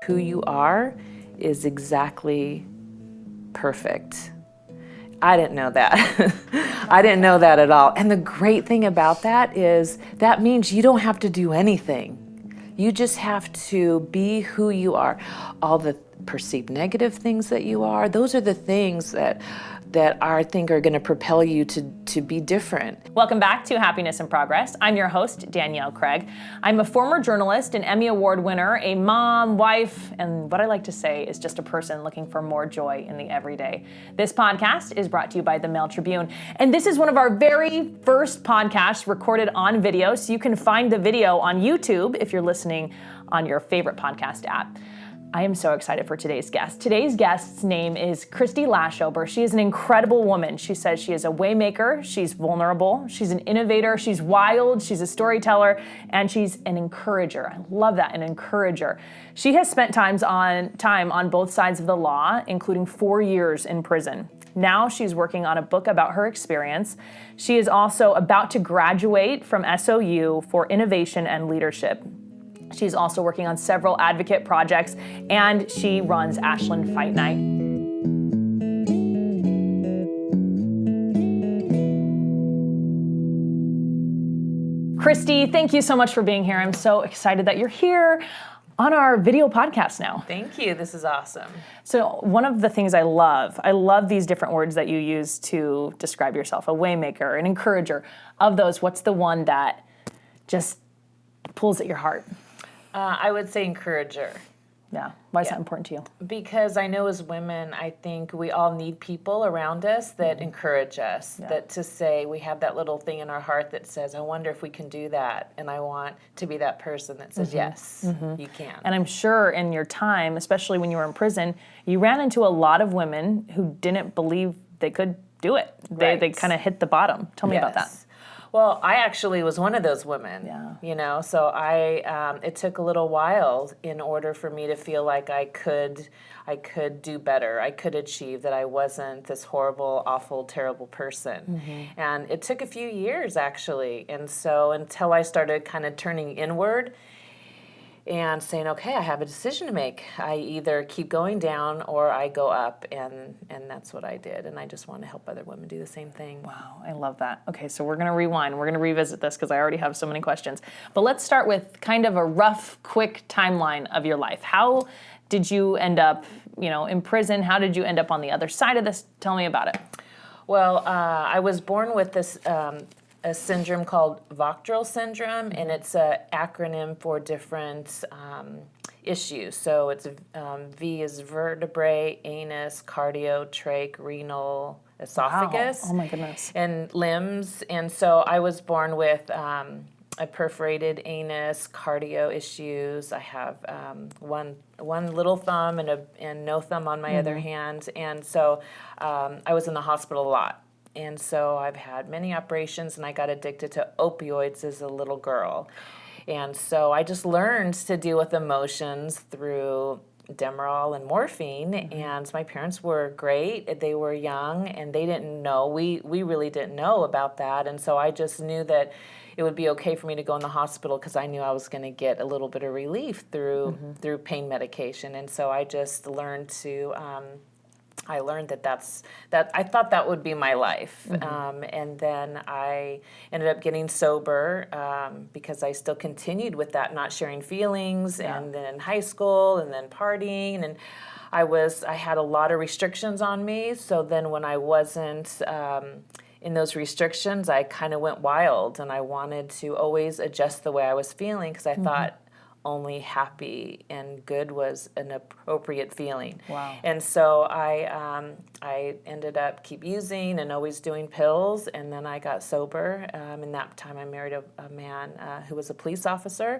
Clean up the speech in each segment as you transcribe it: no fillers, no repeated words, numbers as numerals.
who you are is exactly perfect. I didn't know that. I didn't know that at all. And the great thing about that is that means you don't have to do anything. You just have to be who you are. All the perceived negative things that you are, those are the things that I think are going to propel you to be different. Welcome back to Happiness in Progress. I'm your host, Danielle Craig. I'm a former journalist, an Emmy Award winner, a mom, wife, and what I like to say is just a person looking for more joy in the everyday. This podcast is brought to you by the Mail Tribune, and this is one of our very first podcasts recorded on video, so you can find the video on YouTube if you're listening on your favorite podcast app. I am so excited for today's guest. Today's guest's name is Kristy Laschober. She is an incredible woman. She says she is a waymaker, she's vulnerable, she's an innovator, she's wild, she's a storyteller, and she's an encourager. I love that, an encourager. She has spent time on both sides of the law, including 4 years in prison. Now she's working on a book about her experience. She is also about to graduate from SOU for innovation and leadership. She's also working on several advocate projects, and she runs Ashland Fight Night. Kristy, thank you so much for being here. I'm so excited that you're here on our video podcast now. Thank you. This is awesome. So one of the things I love these different words that you use to describe yourself, a waymaker, an encourager. Of those, what's the one that just pulls at your heart? I would say encourager. Yeah. Why is that important to you? Because I know as women, I think we all need people around us that encourage us, that to say we have that little thing in our heart that says, I wonder if we can do that. And I want to be that person that says, yes, you can. And I'm sure in your time, especially when you were in prison, you ran into a lot of women who didn't believe they could do it. They kind of hit the bottom. Tell me about that. Well, I actually was one of those women, you know, so it took a little while in order for me to feel like I could do better. I could achieve, that I wasn't this horrible, awful, terrible person. And it took a few years, actually. And so until I started kind of turning inward and saying, okay, I have a decision to make. I either keep going down or I go up, and that's what I did. And I just want to help other women do the same thing. Wow, I love that. Okay, so we're going to rewind. We're going to revisit this because I already have so many questions. But let's start with kind of a rough, quick timeline of your life. How did you end up, in prison? How did you end up on the other side of this? Tell me about it. Well, I was born with this a syndrome called Vogt syndrome, and it's an acronym for different issues. So it's V is vertebrae, anus, cardio, trach, renal, esophagus. Wow. Oh my goodness. And limbs. And so I was born with a perforated anus, cardio issues. I have one little thumb and no thumb on my other hand. And so I was in the hospital a lot. And so I've had many operations, and I got addicted to opioids as a little girl. And so I just learned to deal with emotions through Demerol and morphine. And my parents were great. They were young, and they didn't know. We really didn't know about that. And so I just knew that it would be okay for me to go in the hospital because I knew I was going to get a little bit of relief through pain medication. And so I just learned to... I learned that I thought that would be my life. And then I ended up getting sober because I still continued with that, not sharing feelings, and then in high school, and then partying, and I had a lot of restrictions on me. So then when I wasn't in those restrictions, I kind of went wild, and I wanted to always adjust the way I was feeling because I thought only happy and good was an appropriate feeling. Wow. And so I ended up keep using and always doing pills, and then I got sober. In that time I married a man who was a police officer,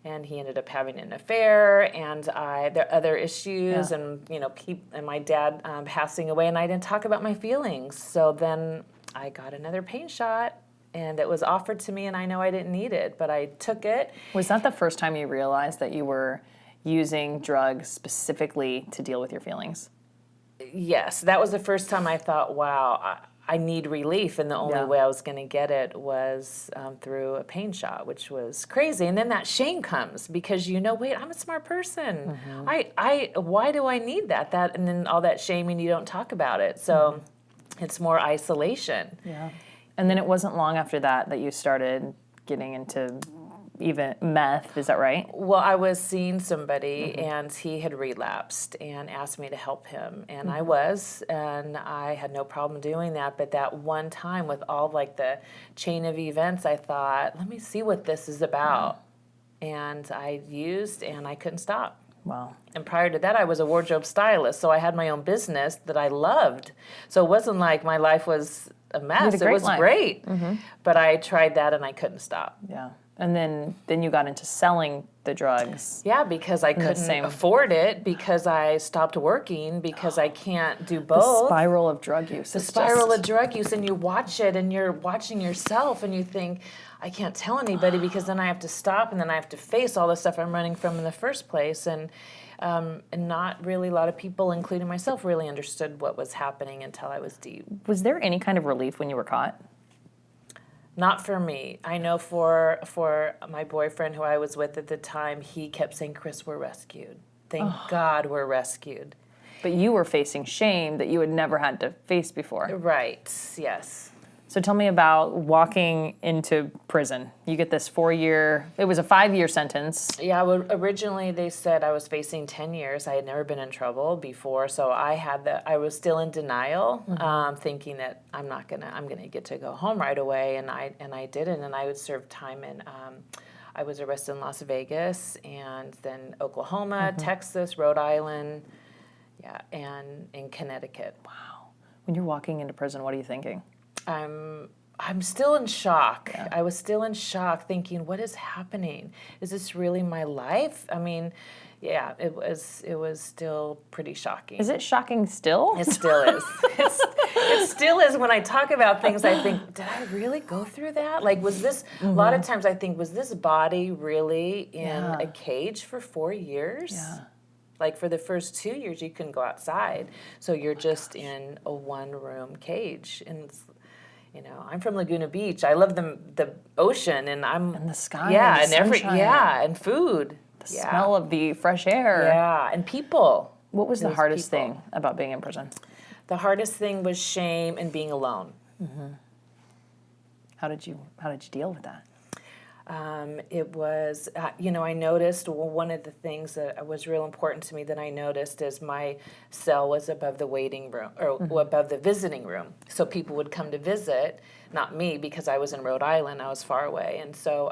and he ended up having an affair, and there are other issues, and and my dad passing away, and I didn't talk about my feelings. So then I got another pain shot, and it was offered to me, and I know I didn't need it, but I took it. Was that the first time you realized that you were using drugs specifically to deal with your feelings? Yes, that was the first time I thought, wow, I need relief, and the only Yeah. way I was going to get it was through a pain shot, which was crazy. And then that shame comes because wait, I'm a smart person. Why do I need that? And then all that shaming, you don't talk about it. So it's more isolation. Yeah. And then it wasn't long after that you started getting into even meth, is that right? Well, I was seeing somebody, and he had relapsed and asked me to help him, and and I had no problem doing that. But that one time, with all like the chain of events, I thought, let me see what this is about. And I used, and I couldn't stop. Wow. And prior to that, I was a wardrobe stylist, so I had my own business that I loved. So it wasn't like my life was a mess. It was great. But I tried that, and I couldn't stop. Yeah. And then you got into selling the drugs. Yeah, because I couldn't afford it, because I stopped working, because I can't do both. The spiral of drug use. The spiral of drug use, and you watch it, and you're watching yourself, and you think, I can't tell anybody, because then I have to stop, and then I have to face all the stuff I'm running from in the first place. And not really a lot of people, including myself, really understood what was happening until I was deep. Was there any kind of relief when you were caught? Not for me. I know for my boyfriend, who I was with at the time, he kept saying, Kris, we're rescued. Thank God we're rescued. But you were facing shame that you had never had to face before. Right, yes. So tell me about walking into prison. You get this 4-year, it was a 5-year sentence. Yeah, well, originally they said I was facing 10 years. I had never been in trouble before, so I was still in denial, thinking that I'm gonna get to go home right away, and I didn't, and I would serve time in, I was arrested in Las Vegas, and then Oklahoma, Texas, Rhode Island, and in Connecticut. Wow. When you're walking into prison, what are you thinking? I'm still in shock. Yeah. I was still in shock, thinking, what is happening? Is this really my life? I mean, yeah, it was still pretty shocking. Is it shocking still? It still is. It still is. When I talk about things, I think, did I really go through that? Like, was this, a lot of times I think, was this body really in a cage for 4 years? Yeah. Like, for the first 2 years, you couldn't go outside. So you're just in a one-room cage. And it's, I'm from Laguna Beach. I love the ocean, and the sky, and sunshine. And food, the smell of the fresh air, and people. What was the hardest thing about being in prison? The hardest thing was shame and being alone. How did you deal with that? It was, I noticed, one of the things that was real important to me that I noticed is my cell was above the waiting room, or above the visiting room. So people would come to visit, not me, because I was in Rhode Island, I was far away. And so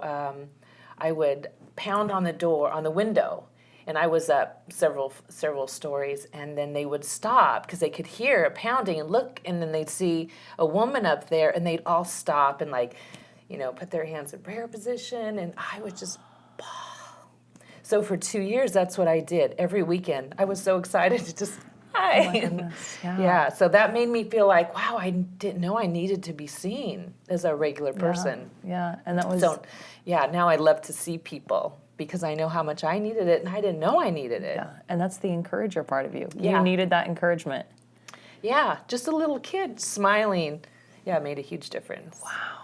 I would pound on the window, and I was up several stories, and then they would stop because they could hear a pounding and look, and then they'd see a woman up there, and they'd all stop and put their hands in prayer position, and I would just bawl. So for 2 years, that's what I did. Every weekend, I was so excited to just, hi. Oh my goodness. Yeah, so that made me feel like, wow, I didn't know I needed to be seen as a regular person. Yeah, and that was... So, now I love to see people because I know how much I needed it, and I didn't know I needed it. Yeah, and that's the encourager part of you. Yeah. You needed that encouragement. Yeah, just a little kid smiling. Yeah, it made a huge difference. Wow.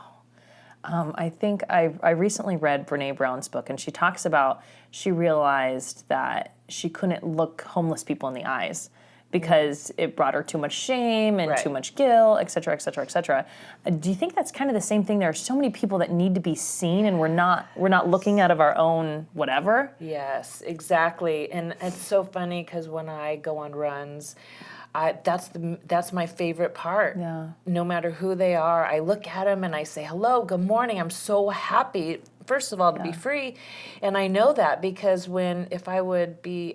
I think I recently read Brene Brown's book, and she talks about she realized that she couldn't look homeless people in the eyes because it brought her too much shame and too much guilt, et cetera, et cetera, et cetera. Do you think that's kind of the same thing? There are so many people that need to be seen, and we're not looking out of our own whatever. Yes, exactly. And it's so funny because when I go on runs, that's my favorite part. Yeah. No matter who they are, I look at them and I say, hello, good morning. I'm so happy, first of all, to be free. And I know that because if I would be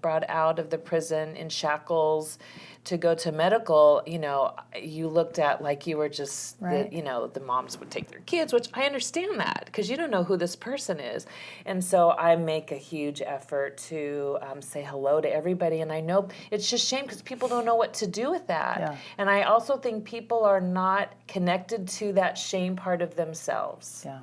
brought out of the prison in shackles to go to medical, you looked at like you were just, the moms would take their kids, which I understand that because you don't know who this person is. And so I make a huge effort to say hello to everybody. And I know it's just shame because people don't know what to do with that. Yeah. And I also think people are not connected to that shame part of themselves. Yeah.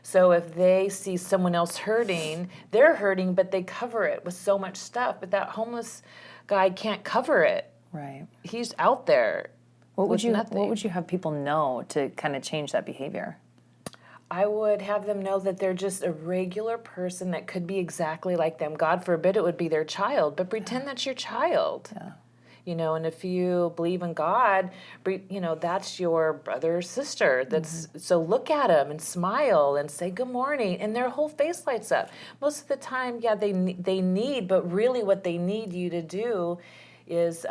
So if they see someone else hurting, they're hurting, but they cover it with so much stuff. But that homeless guy can't cover it. Right. He's out there. What would nothing. you have people know to kind of change that behavior? I would have them know that they're just a regular person that could be exactly like them. God forbid it would be their child, but pretend that's your child. Yeah. You know, and if you believe in God, you know, that's your brother or sister. That's so look at them and smile and say good morning, and their whole face lights up. Most of the time, yeah, they need, but really what they need you to do is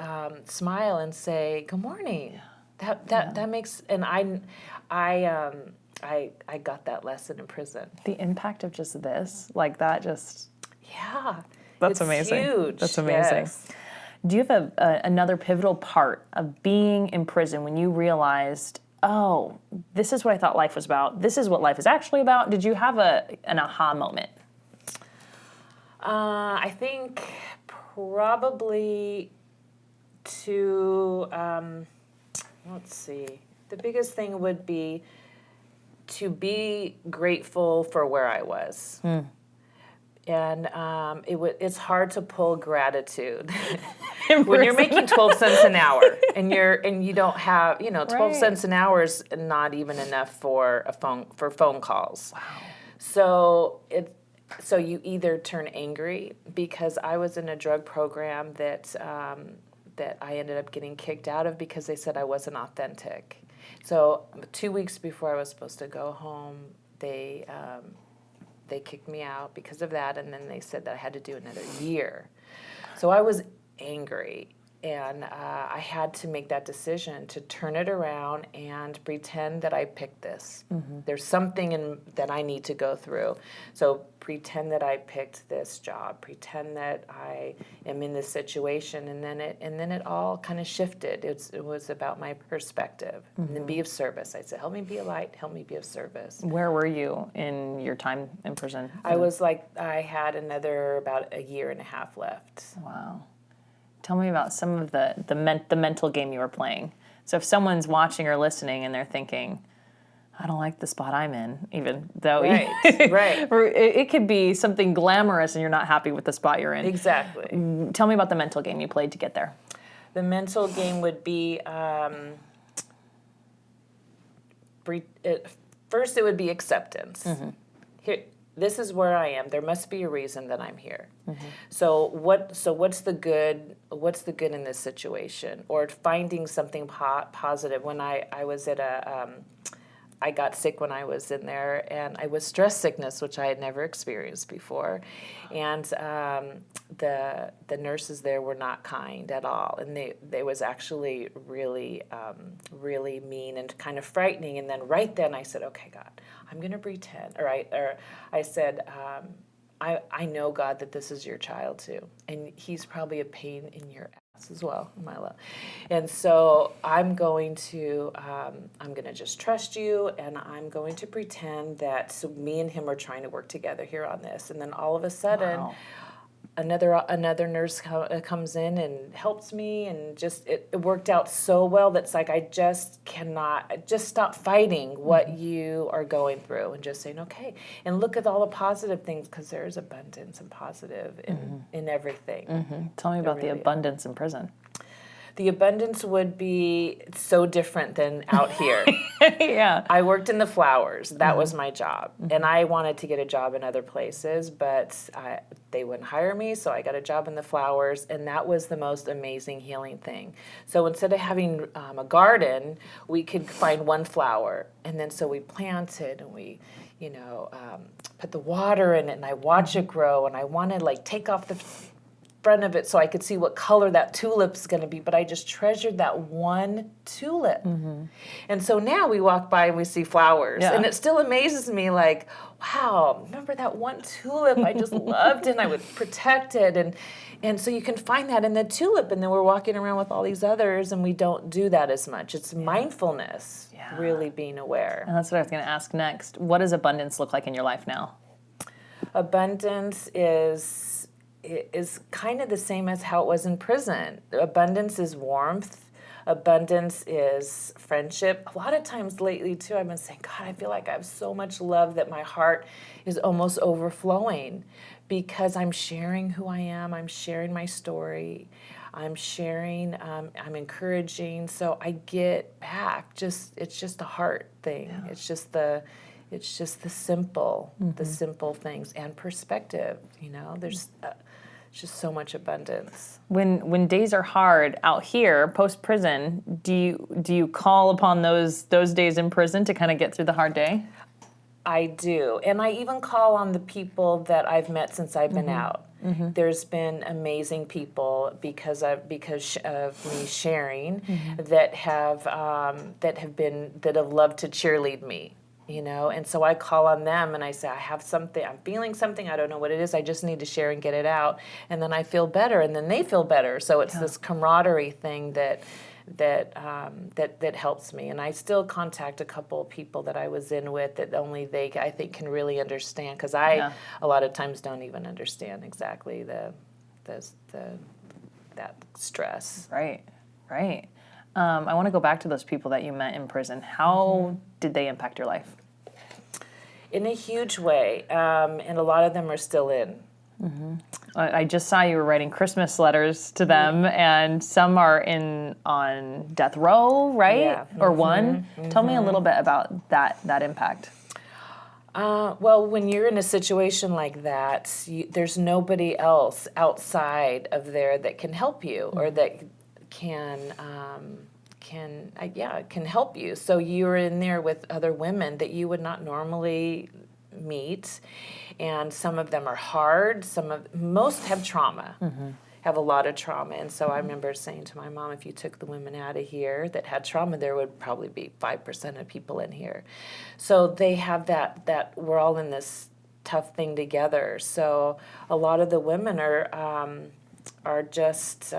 smile and say good morning. That makes, and I got that lesson in prison. The impact of just this, like that, just Yeah, that's it's amazing. huge. That's amazing. Yes. Do you have another pivotal part of being in prison when you realized, oh, this is what I thought life was about. This is what life is actually about. Did you have an aha moment? I think probably let's see. The biggest thing would be to be grateful for where I was. And it's hard to pull gratitude when you're making 12 cents an hour and you don't have 12 Right. cents an hour is not even enough for phone calls. Wow. So you either turn angry, because I was in a drug program that I ended up getting kicked out of because they said I wasn't authentic. So 2 weeks before I was supposed to go home, they kicked me out because of that, and then they said that I had to do another year. So I was angry, and I had to make that decision to turn it around and pretend that I picked this. There's something that I need to go through. So pretend that I picked this job, pretend that I am in this situation, and then it all kind of shifted. It was about my perspective, and then be of service. I said, help me be a light, help me be of service. Where were you in your time in prison? I had another about a year and a half left. Wow. Tell me about some of the mental game you were playing. So if someone's watching or listening and they're thinking, I don't like the spot I'm in, even though Right. it could be something glamorous and you're not happy with the spot you're in. Exactly. Tell me about the mental game you played to get there. The mental game would be, first it would be acceptance. Here, this is where I am. There must be a reason that I'm here. So what's the good? What's the good in this situation? Or finding something positive. When I was at I got sick when I was in there, and I was stress sickness, which I had never experienced before, and the nurses there were not kind at all, and they was actually really really mean and kind of frightening. And then right then I said, okay, God, I'm going to pretend, or I said, I know, God, that this is your child too, and he's probably a pain in your ass as well, Milo. And so I'm going to just trust you, and I'm going to pretend that me and him are trying to work together here on this. And then all of a sudden, Wow. another nurse comes in and helps me, and just it worked out so well that's like I just stop fighting what you are going through and just saying okay, and look at all the positive things, because there's abundance and positive in everything. Tell me about the really abundance in prison. The abundance would be so different than out here. Yeah. I worked in the flowers. That was my job. And I wanted to get a job in other places, but they wouldn't hire me, so I got a job in the flowers, and that was the most amazing healing thing. So instead of having a garden, we could find one flower, and then so we planted, and we put the water in it, and I watch it grow, and I want to take off the front of it so I could see what color that tulip's going to be, but I just treasured that one tulip. And so now we walk by and we see flowers, and it still amazes me, wow, remember that one tulip I just loved, and I would protect it, and so you can find that in the tulip, and then we're walking around with all these others, and we don't do that as much. It's mindfulness, really being aware. And that's what I was going to ask next. What does abundance look like in your life now? Abundance is kind of the same as how it was in prison. Abundance is warmth. Abundance is friendship. A lot of times lately, too, I've been saying, God, I feel like I have so much love that my heart is almost overflowing, because I'm sharing who I am. I'm sharing my story. I'm sharing, I'm encouraging, so I get back. It's just a heart thing. Yeah. It's just the simple, the simple things and perspective. There's just so much abundance. When days are hard out here post prison, do you call upon those days in prison to kind of get through the hard day? I do, and I even call on the people that I've met since I've been out. There's been amazing people because of me sharing that have loved to cheerlead me. And so I call on them and I say, I have something, I'm feeling something, I don't know what it is, I just need to share and get it out. And then I feel better, and then they feel better. So it's this camaraderie thing that helps me. And I still contact a couple of people that I was in with that only they, I think, can really understand, because I a lot of times don't even understand exactly that stress. Right. I want to go back to those people that you met in prison. How did they impact your life? In a huge way, and a lot of them are still in. I just saw you were writing Christmas letters to them, and some are on death row, right? Yeah. Or one. Tell me a little bit about that impact. Well, when you're in a situation like that, there's nobody else outside of there that can help you or that can help you. So you're in there with other women that you would not normally meet, and some of them are hard. Most have trauma, have a lot of trauma. And so I remember saying to my mom, if you took the women out of here that had trauma, there would probably be 5% of people in here. So they have that we're all in this tough thing together. So a lot of the women are just,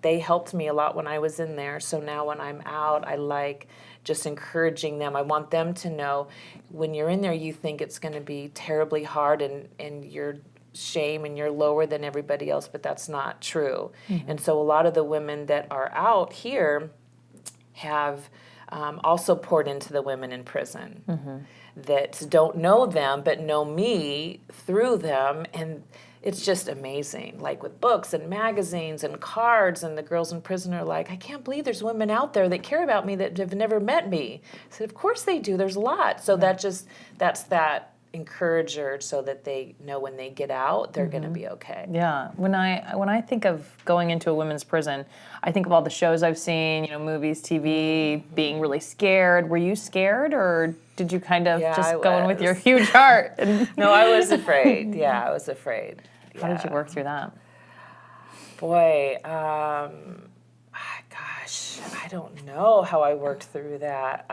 they helped me a lot when I was in there. So now when I'm out, I like just encouraging them. I want them to know when you're in there, you think it's going to be terribly hard and you're shame and you're lower than everybody else, but that's not true. And so a lot of the women that are out here have also poured into the women in prison that don't know them but know me through them, and it's just amazing, like with books and magazines and cards, and the girls in prison are like, I can't believe there's women out there that care about me that have never met me. I said, of course they do, there's a lot. So that's that encourager, so that they know when they get out, they're going to be okay. Yeah. When I think of going into a women's prison, I think of all the shows I've seen, movies, TV, being really scared. Were you scared, or did you kind of just go in with your huge heart? No, I was afraid. Yeah, I was afraid. How did you work through that? Boy, gosh, I don't know how I worked through that.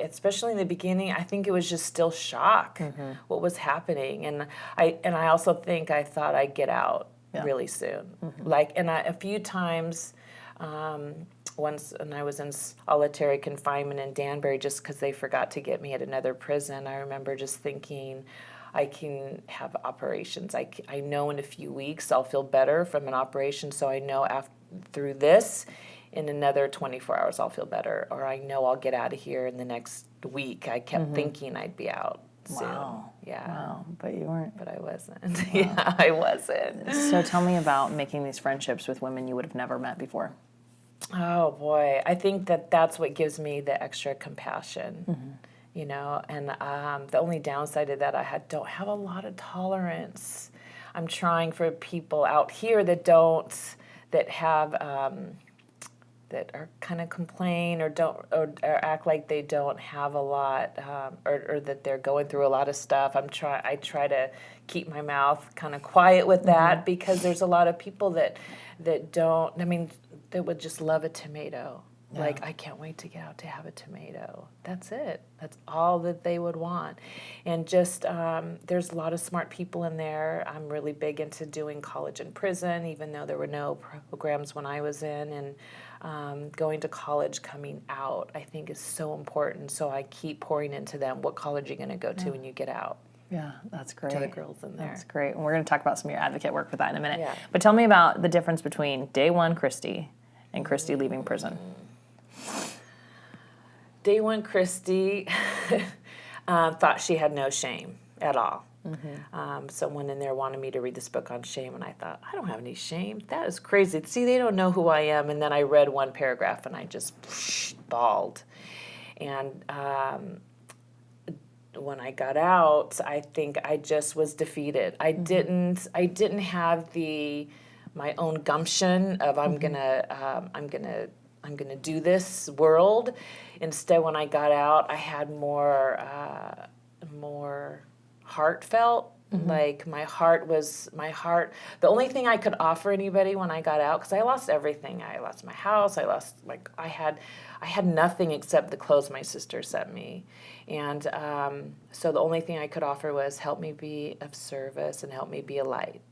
Especially in the beginning, I think it was just still shock what was happening, and I also think I thought I'd get out really soon. A few times, once when I was in solitary confinement in Danbury, just because they forgot to get me at another prison, I remember just thinking, I can have operations. I know in a few weeks I'll feel better from an operation, so I know through this, in another 24 hours I'll feel better, or I know I'll get out of here in the next week. I kept thinking I'd be out soon. Wow. Yeah. Wow, but you weren't. But I wasn't. Wow. Yeah, I wasn't. So tell me about making these friendships with women you would have never met before. Oh, boy. I think that's what gives me the extra compassion. And the only downside of that, don't have a lot of tolerance. I'm trying for people out here that are kind of complain or act like they don't have a lot, or that they're going through a lot of stuff. I try to keep my mouth kind of quiet with that, because there's a lot of people that don't. I mean, that would just love a tomato. Yeah. Like, I can't wait to get out to have a tomato. That's it. That's all that they would want. And just, there's a lot of smart people in there. I'm really big into doing college in prison, even though there were no programs when I was in. And going to college coming out, I think, is so important. So I keep pouring into them. What college are you going to go to when you get out? Yeah, that's great. To the girls in there. That's great. And we're going to talk about some of your advocate work with that in a minute. Yeah. But tell me about the difference between day one Kristy and Kristy leaving prison. Day one Kristy thought she had no shame at all. Someone in there wanted me to read this book on shame, and I thought, I don't have any shame. That is crazy. See, they don't know who I am. And then I read one paragraph, and I just bawled. And when I got out, I think I just was defeated. I didn't have my own gumption of I'm gonna do this world. Instead, when I got out, I had more heartfelt. Like my heart. The only thing I could offer anybody when I got out, because I lost everything. I lost my house. I had nothing except the clothes my sister sent me. And so the only thing I could offer was help me be of service and help me be a light.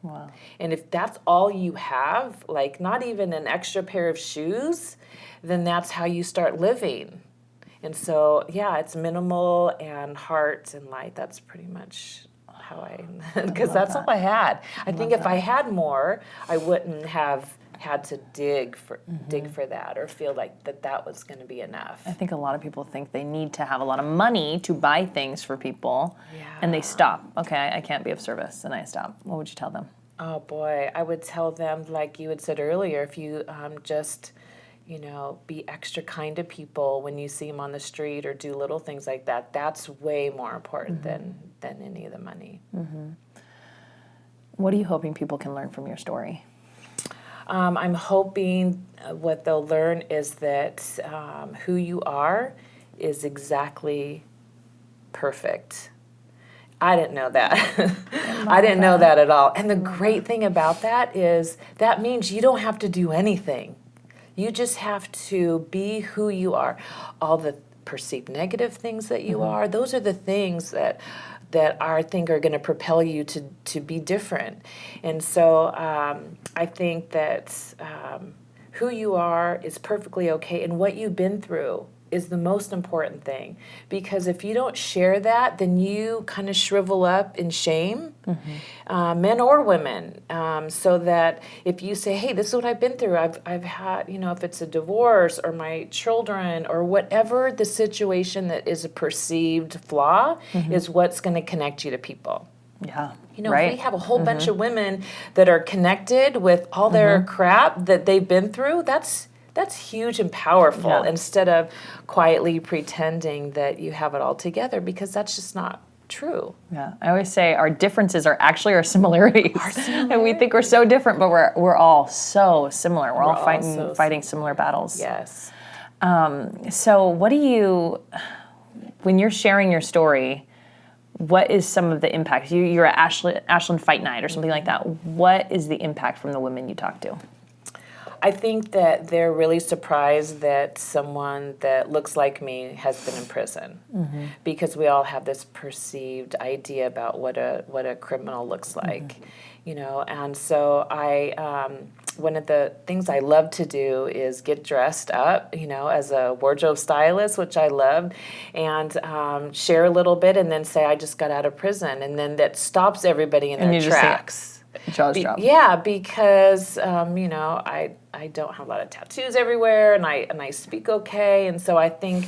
Wow. And if that's all you have, like not even an extra pair of shoes, then that's how you start living. And so, yeah, it's minimal and heart and light. That's pretty much how because that's all I had. I think if I had more, I wouldn't have had to dig for that or feel like that was going to be enough. I think a lot of people think they need to have a lot of money to buy things for people, Yeah. and they stop. Okay, I can't be of service, and I stop. What would you tell them? Oh boy, I would tell them, like you had said earlier, if you just, be extra kind to people when you see them on the street or do little things like that. That's way more important than any of the money. What are you hoping people can learn from your story? I'm hoping what they'll learn is that who you are is exactly perfect. I didn't know that. I didn't know that at all. And the great thing about that is that means you don't have to do anything. You just have to be who you are. All the perceived negative things that you are, those are the things that I think are going to propel you to be different. And so I think that who you are is perfectly okay, and what you've been through is the most important thing. Because if you don't share that, then you kind of shrivel up in shame, men or women. So that if you say, hey, this is what I've been through, I've had, if it's a divorce or my children or whatever the situation that is a perceived flaw is what's going to connect you to people. Yeah. If we have a whole bunch of women that are connected with all their crap that they've been through, that's huge and powerful, instead of quietly pretending that you have it all together, because that's just not true. Yeah, I always say our differences are actually our similarities. And we think we're so different, but we're all so similar. We're all fighting similar battles. Yes. So what do you, when you're sharing your story, what is some of the impact? You're at Ashland Fight Night or something like that. What is the impact from the women you talk to? I think that they're really surprised that someone that looks like me has been in prison, because we all have this perceived idea about what a criminal looks like, And so one of the things I love to do is get dressed up, as a wardrobe stylist, which I love, and share a little bit, and then say I just got out of prison, and then that stops everybody in their tracks. Jaws drop. Yeah, because I don't have a lot of tattoos everywhere, and I speak okay, and so I think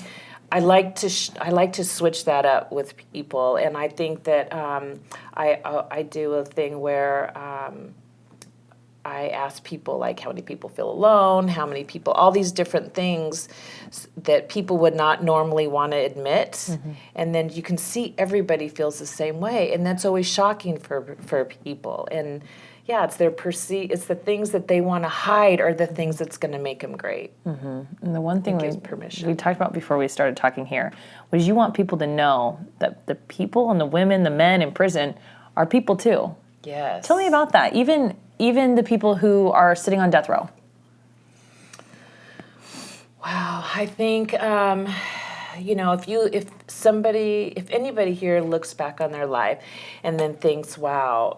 I like to switch that up with people, and I think that I do a thing where I ask people, like, how many people feel alone, how many people, all these different things that people would not normally want to admit, and then you can see everybody feels the same way, and that's always shocking for people. And yeah, it's the things that they want to hide are the things that's going to make them great. And the one thing permission. we talked about before we started talking here was you want people to know that the people and the women, the men in prison are people too. Yes. Tell me about that. Even the people who are sitting on death row. Wow, I think if anybody here looks back on their life and then thinks, wow,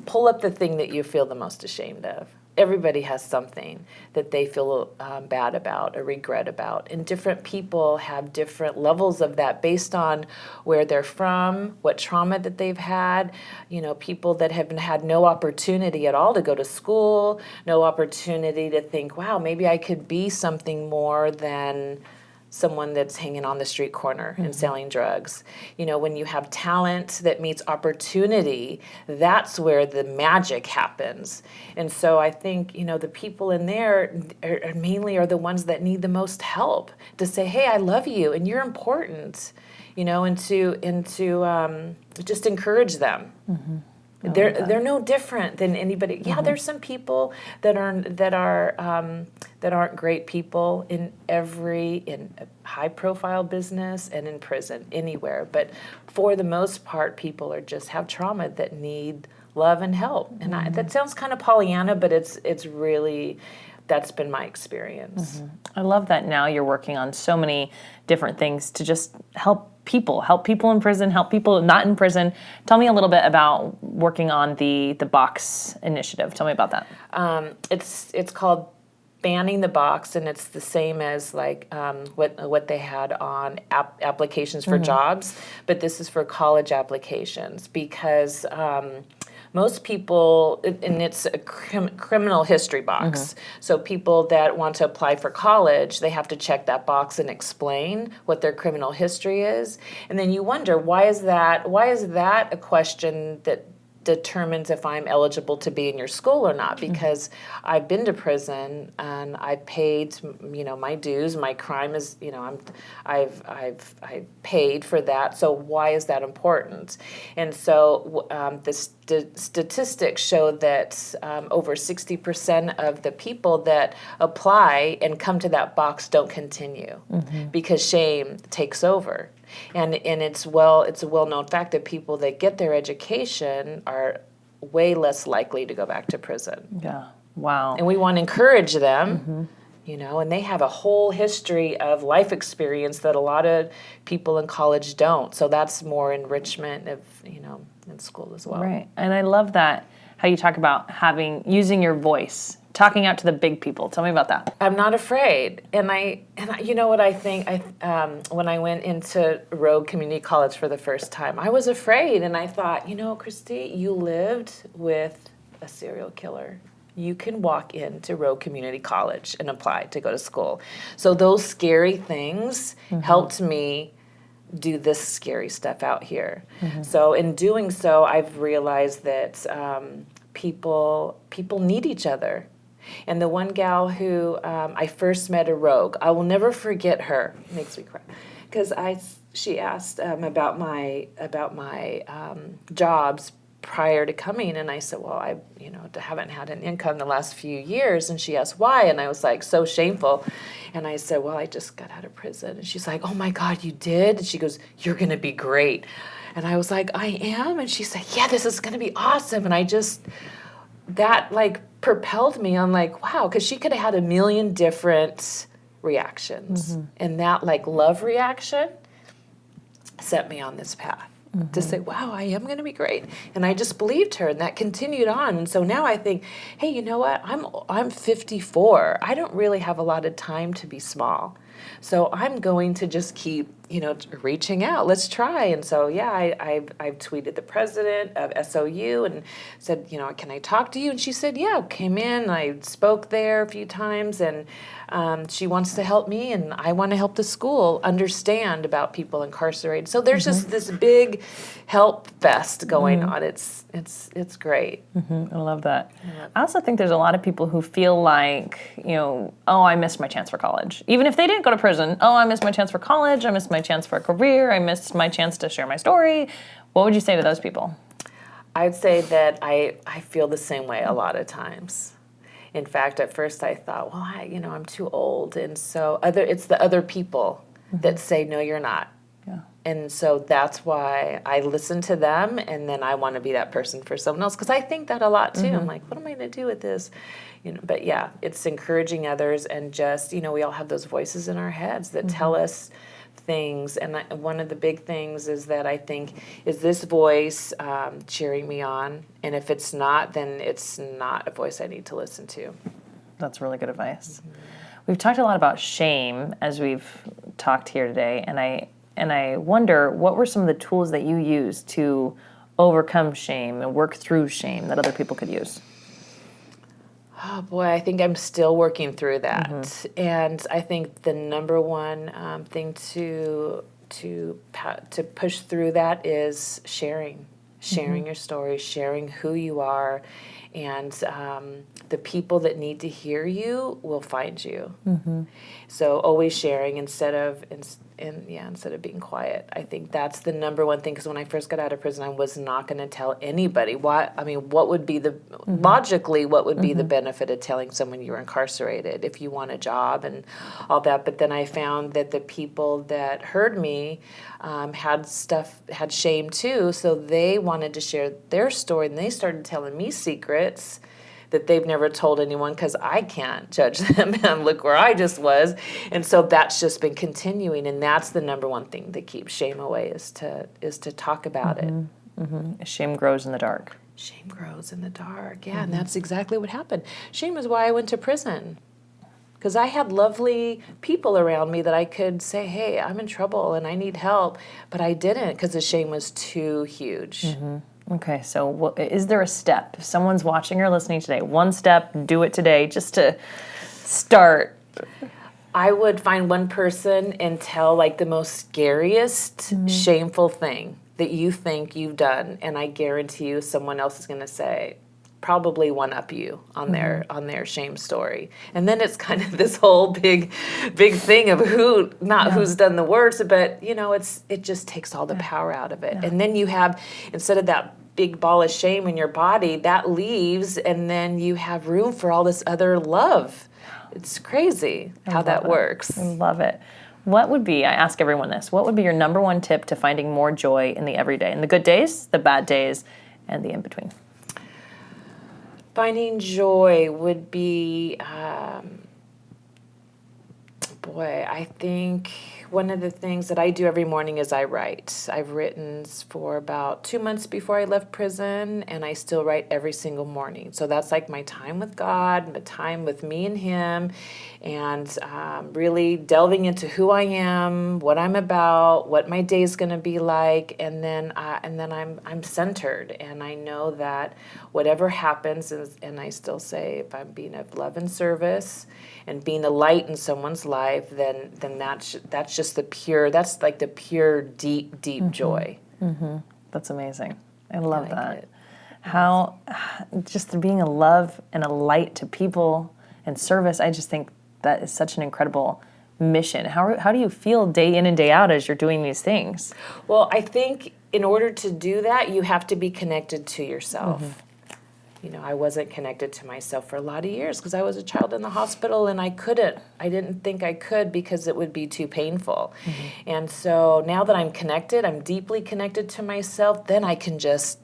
pull up the thing that you feel the most ashamed of. Everybody has something that they feel bad about or regret about. And different people have different levels of that based on where they're from, what trauma that they've had. People that have had no opportunity at all to go to school, no opportunity to think, wow, maybe I could be something more than someone that's hanging on the street corner and selling drugs. When you have talent that meets opportunity, that's where the magic happens. And so I think, the people in there mainly are the ones that need the most help to say, hey, I love you and you're important, and to just encourage them. They're no different than anybody. Yeah, there's some people that aren't great people in high profile business and in prison, anywhere. But for the most part, people have trauma that need love and help. And that sounds kind of Pollyanna, but it's really, that's been my experience. I love that now you're working on so many different things to just help people in prison, help people not in prison. Tell me a little bit about working on the Box initiative. Tell me about that. It's called Banning the Box, and it's the same as like what they had on applications for jobs, but this is for college applications because most people, and it's a criminal history box. So people that want to apply for college, they have to check that box and explain what their criminal history is. And then you wonder, why is that a question that determines if I'm eligible to be in your school or not? Because I've been to prison and I paid, my dues. My crime is, I've paid for that. So why is that important? And so the statistics show that over 60% of the people that apply and come to that box don't continue because shame takes over. And it's a well-known fact that people that get their education are way less likely to go back to prison. Yeah. Wow. And we want to encourage them, and they have a whole history of life experience that a lot of people in college don't. So that's more enrichment of, in school as well. Right. And I love that, how you talk about using your voice, talking out to the big people. Tell me about that. I'm not afraid. And I you know what I think? When I went into Rogue Community College for the first time, I was afraid. And I thought, Kristy, you lived with a serial killer. You can walk into Rogue Community College and apply to go to school. So those scary things helped me do this scary stuff out here. So in doing so, I've realized that people need each other. And the one gal who I first met at Rogue, I will never forget her. It makes me cry because she asked about my jobs prior to coming, and I said, well, I haven't had an income the last few years. And she asked why, and I was like so shameful. And I said, well, I just got out of prison. And she's like, oh my God, you did? And she goes, you're gonna be great. And I was like, I am? And she said, yeah, this is gonna be awesome. And that like propelled me. I'm like, wow, because she could have had a million different reactions. And that like love reaction set me on this path. To say, wow, I am going to be great. And I just believed her, and that continued on. And so now I think, hey, you know what? I'm 54. I don't really have a lot of time to be small. So I'm going to just keep, reaching out. Let's try. And so, yeah, I've tweeted the president of SOU and said, can I talk to you? And she said, yeah, came in. I spoke there a few times, and she wants to help me, and I want to help the school understand about people incarcerated. So there's just this big help fest going on. It's great. I love that. I also think there's a lot of people who feel like, oh, I missed my chance for college. Even if they didn't go to prison, oh, I missed my chance for college, I missed my chance for a career, I missed my chance to share my story. What would you say to those people? I'd say that I feel the same way a lot of times. In fact, at first I thought, well, I'm too old. And so it's the other people that say, no, you're not. Yeah. And so that's why I listen to them, and then I want to be that person for someone else, because I think that a lot too. I'm like, what am I going to do with this? But yeah, it's encouraging others, and just, we all have those voices in our heads that tell us things. And one of the big things is that I think, is this voice cheering me on? And if it's not, then it's not a voice I need to listen to. That's really good advice. We've talked a lot about shame as we've talked here today, and I wonder, what were some of the tools that you use to overcome shame and work through shame that other people could use? Oh boy, I think I'm still working through that, and I think the number one thing to push through that is sharing your story, sharing who you are, and the people that need to hear you will find you. So always sharing instead of being quiet. I think that's the number one thing, because when I first got out of prison, I was not going to tell anybody. What would be logically, what would be the benefit of telling someone you were incarcerated if you want a job and all that? But then I found that the people that heard me had shame too, so they wanted to share their story, and they started telling me secrets that they've never told anyone, because I can't judge them and look where I just was. And so that's just been continuing, and that's the number one thing that keeps shame away, is to talk about it. Shame grows in the dark. Shame grows in the dark, yeah, and that's exactly what happened. Shame is why I went to prison, because I had lovely people around me that I could say, hey, I'm in trouble and I need help, but I didn't, because the shame was too huge. Okay, so is there a step? If someone's watching or listening today, one step, do it today, just to start. I would find one person and tell like the most scariest, shameful thing that you think you've done, and I guarantee you someone else is going to say, probably one up you on their shame story. And then it's kind of this whole big thing of who's done the worst, but it just takes all the power out of it. And then you have, instead of that big ball of shame in your body, that leaves, and then you have room for all this other love. It's crazy how that works. I love it. What would be, I ask everyone this, what would be your number one tip to finding more joy in the everyday, in the good days, the bad days, and the in-between? Finding joy would be, I think one of the things that I do every morning is I write. I've written for about 2 months before I left prison, and I still write every single morning. So that's like my time with God, my time with me and Him, and really delving into who I am, what I'm about, what my day is going to be like, and then I'm centered, and I know that whatever happens, and I still say, if I'm being of love and service and being a light in someone's life, then that's just the pure deep joy. That's amazing. I love that. How just being a love and a light to people and service, I just think that is such an incredible mission. How do you feel day in and day out as you're doing these things? Well, I think in order to do that, you have to be connected to yourself. I wasn't connected to myself for a lot of years because I was a child in the hospital, and I didn't think I could, because it would be too painful. And so now that I'm connected, I'm deeply connected to myself, then I can just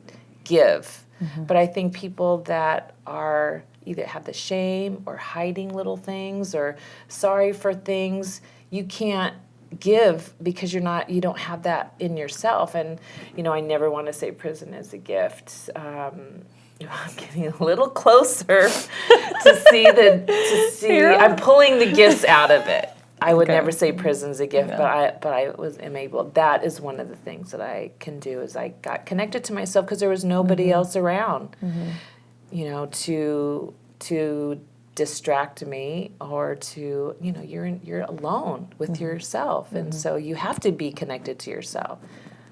give. But I think people that are either have the shame or hiding little things or sorry for things, you can't give because you don't have that in yourself. And I never want to say prison is a gift. I'm getting a little closer to see. I'm pulling the gifts out of it. I would never say prison's a gift, but I am able. That is one of the things that I can do, is I got connected to myself because there was nobody else around, to distract me, or to you're alone with yourself, and so you have to be connected to yourself.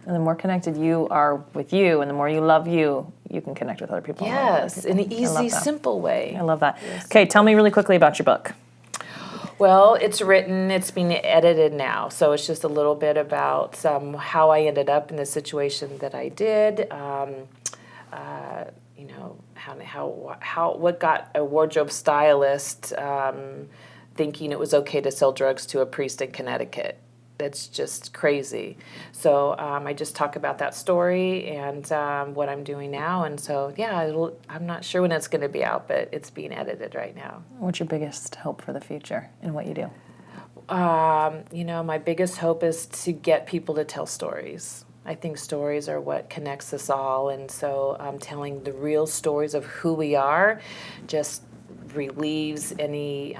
And the more connected you are with you, and the more you love you, you can connect with other people. Yes, in an easy, simple way. I love that. Yes. Okay, tell me really quickly about your book. Well, it's written, it's being edited now, so it's just a little bit about how I ended up in the situation that I did, what got a wardrobe stylist thinking it was okay to sell drugs to a priest in Connecticut. That's just crazy. So I just talk about that story and what I'm doing now. And so, I'm not sure when it's going to be out, but it's being edited right now. What's your biggest hope for the future in what you do? My biggest hope is to get people to tell stories. I think stories are what connects us all. And so telling the real stories of who we are just relieves any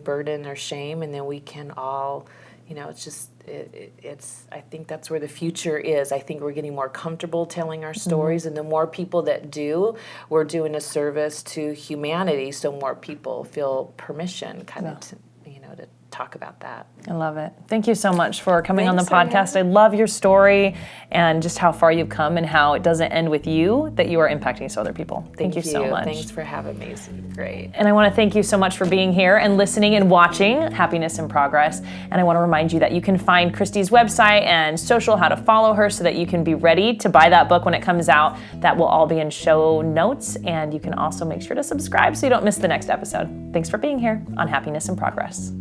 burden or shame. And then we can all, it's just I think that's where the future is. I think we're getting more comfortable telling our stories, and the more people that do, we're doing a service to humanity, so more people feel permission kind of to talk about that. I love it. Thank you so much for coming on the Thanks, podcast. I love your story and just how far you've come and how it doesn't end with you, that you are impacting so other people. Thank you so much. Thanks for having me. It's great. And I want to thank you so much for being here and listening and watching Happiness in Progress. And I want to remind you that you can find Kristy's website and social, how to follow her, so that you can be ready to buy that book when it comes out. That will all be in show notes. And you can also make sure to subscribe so you don't miss the next episode. Thanks for being here on Happiness in Progress.